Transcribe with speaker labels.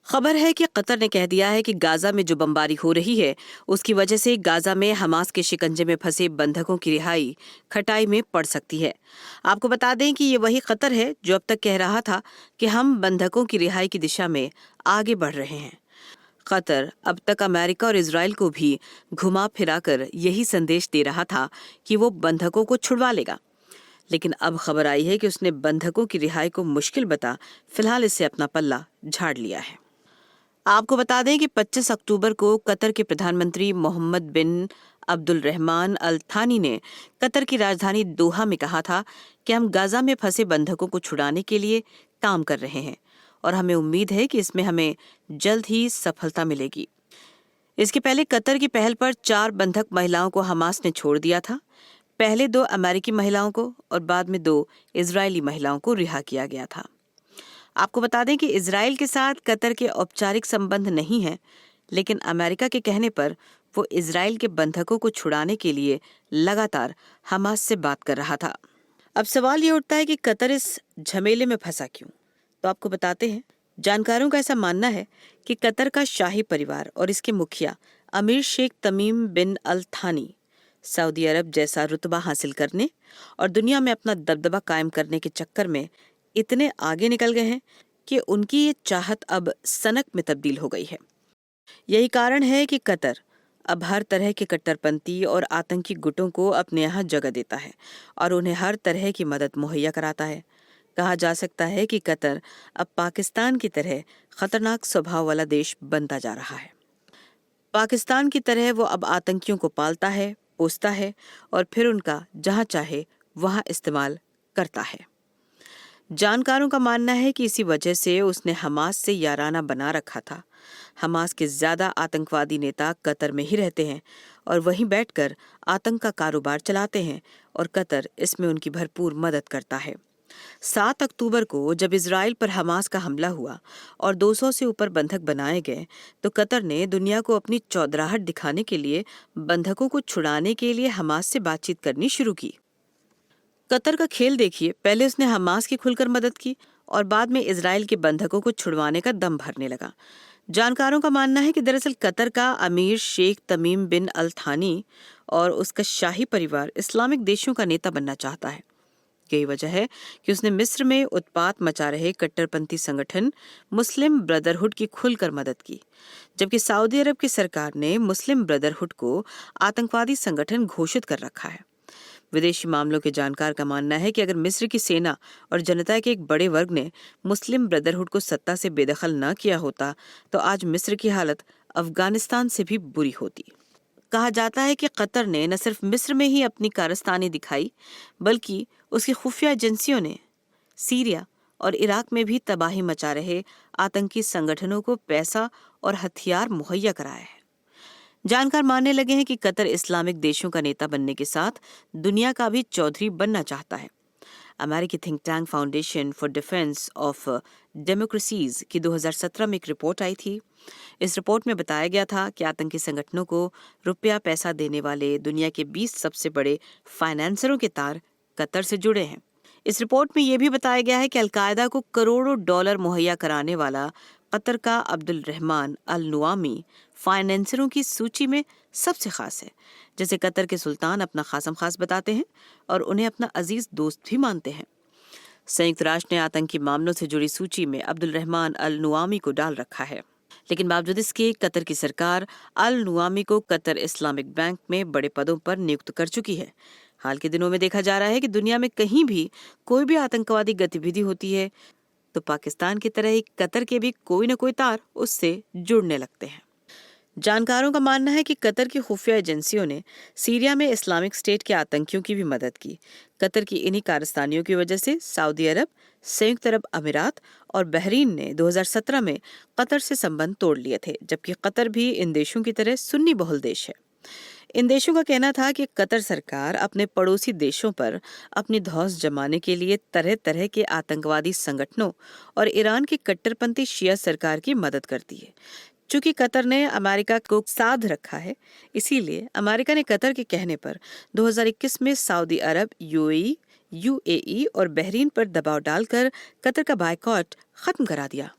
Speaker 1: खबर है कि कतर ने कह दिया है कि गाजा में जो बमबारी हो रही है उसकी वजह से गाजा में हमास के शिकंजे में फंसे बंधकों की रिहाई खटाई में पड़ सकती है। आपको बता दें कि ये वही कतर है जो अब तक कह रहा था कि हम बंधकों की रिहाई की दिशा में आगे बढ़ रहे हैं। कतर अब तक अमेरिका और इजराइल को भी घुमा फिराकर यही संदेश दे रहा था कि वो बंधकों को छुड़वा लेगा, लेकिन अब खबर आई है कि उसने बंधकों की रिहाई को मुश्किल बता फिलहाल इससे अपना पल्ला झाड़ लिया है। आपको बता दें कि 25 अक्टूबर को कतर के प्रधानमंत्री मोहम्मद बिन अब्दुल रहमान अल थानी ने कतर की राजधानी दोहा में कहा था कि हम गाजा में फंसे बंधकों को छुड़ाने के लिए काम कर रहे हैं और हमें उम्मीद है कि इसमें हमें जल्द ही सफलता मिलेगी। इसके पहले कतर की पहल पर 4 बंधक महिलाओं को हमास ने छोड़ दिया था। पहले 2 अमेरिकी महिलाओं को और बाद में 2 इजरायली महिलाओं को रिहा किया गया था। आपको बता दें कि इजराइल के साथ कतर के औपचारिक संबंध नहीं हैं, लेकिन अमेरिका के कहने पर वो इजराइल के बंधकों को छुड़ाने के लिए लगातार हमास से बात कर रहा था। अब सवाल ये उठता है कि कतर इस झमेले में फंसा क्यों? तो आपको बताते हैं। जानकारों का ऐसा मानना है कि कतर का शाही परिवार और इसके मुखिया अमीर शेख तमीम बिन अल थानी सऊदी अरब जैसा रुतबा हासिल करने और दुनिया में अपना दबदबा कायम करने के चक्कर में इतने आगे निकल गए हैं कि उनकी ये चाहत अब सनक में तब्दील हो गई है। यही कारण है कि कतर अब हर तरह के कट्टरपंथी और आतंकी गुटों को अपने यहाँ जगह देता है और उन्हें हर तरह की मदद मुहैया कराता है। कहा जा सकता है कि कतर अब पाकिस्तान की तरह खतरनाक स्वभाव वाला देश बनता जा रहा है। पाकिस्तान की तरह वो अब आतंकियों को पालता है, पोसता है और फिर उनका जहाँ चाहे वहाँ इस्तेमाल करता है। जानकारों का मानना है कि इसी वजह से उसने हमास से याराना बना रखा था। हमास के ज्यादा आतंकवादी नेता कतर में ही रहते हैं और वहीं बैठकर आतंक का कारोबार चलाते हैं और कतर इसमें उनकी भरपूर मदद करता है। 7 अक्टूबर को जब इजराइल पर हमास का हमला हुआ और 200 से ऊपर बंधक बनाए गए, तो कतर ने दुनिया को अपनी चौधराहट दिखाने के लिए बंधकों को छुड़ाने के लिए हमास से बातचीत करनी शुरू की। कतर का खेल देखिए, पहले उसने हमास की खुलकर मदद की और बाद में इजराइल के बंधकों को छुड़वाने का दम भरने लगा। जानकारों का मानना है कि दरअसल कतर का अमीर शेख तमीम बिन अल थानी और उसका शाही परिवार इस्लामिक देशों का नेता बनना चाहता है। यही वजह है कि उसने मिस्र में उत्पात मचा रहे कट्टरपंथी संगठन मुस्लिम ब्रदरहुड की खुलकर मदद की, जबकि सऊदी अरब की सरकार ने मुस्लिम ब्रदरहुड को आतंकवादी संगठन घोषित कर रखा है। विदेशी मामलों के जानकार का मानना है कि अगर मिस्र की सेना और जनता के एक बड़े वर्ग ने मुस्लिम ब्रदरहुड को सत्ता से बेदखल न किया होता तो आज मिस्र की हालत अफगानिस्तान से भी बुरी होती। कहा जाता है कि कतर ने न सिर्फ मिस्र में ही अपनी कारस्तानी दिखाई, बल्कि उसकी खुफिया एजेंसियों ने सीरिया और इराक में भी तबाही मचा रहे आतंकी संगठनों को पैसा और हथियार मुहैया कराया है। जानकार मानने लगे हैं कि कतर इस्लामिक देशों का नेता बनने के साथ दुनिया का भी चौधरी बनना चाहता है। अमेरिकी think tank foundation for defence of democracies की 2017 में एक रिपोर्ट आई थी। इस रिपोर्ट में बताया गया था कि आतंकी संगठनों को रुपया पैसा देने वाले दुनिया के 20 सबसे बड़े फाइनेंसरों के तार कतर से जुड़े हैं। इस रिपोर्ट में यह भी बताया गया है कि अलकायदा को करोड़ों डॉलर मुहैया कराने वाला कतर का अब्दुल रहमान अल नुआमी फाइनेंसरों की सूची में सबसे खास है, जैसे कतर के सुल्तान अपना खासम खास बताते हैं और उन्हें अपना अजीज दोस्त भी मानते हैं। संयुक्त राष्ट्र ने आतंकी मामलों से जुड़ी सूची में अब्दुल रहमान अल नुआमी को डाल रखा है, लेकिन बावजूद इसके कतर की सरकार अल नुआमी को कतर इस्लामिक बैंक में बड़े पदों पर नियुक्त कर चुकी है। हाल के दिनों में देखा जा रहा है कि दुनिया में कहीं भी कोई भी आतंकवादी गतिविधि होती है तो पाकिस्तान की तरह ही कतर के भी कोई न कोई तार उससे जुड़ने लगते हैं। जानकारों का मानना है कि कतर की खुफिया एजेंसियों ने सीरिया में इस्लामिक स्टेट के आतंकियों की भी मदद की। कतर की इन्हीं कारस्तानियों की वजह से सऊदी अरब, संयुक्त अरब अमीरात और बहरीन ने 2017 में कतर से संबंध तोड़ लिए थे, जबकि कतर भी इन देशों की तरह सुन्नी बहुल देश है। इन देशों का कहना था कि कतर सरकार अपने पड़ोसी देशों पर अपनी धौंस जमाने के लिए तरह तरह के आतंकवादी संगठनों और ईरान की कट्टरपंथी शिया सरकार की मदद करती है। चूंकि कतर ने अमेरिका को साध रखा है, इसीलिए अमेरिका ने कतर के कहने पर 2021 में सऊदी अरब, यूएई और बहरीन पर दबाव डालकर कतर का बायकॉट खत्म करा दिया।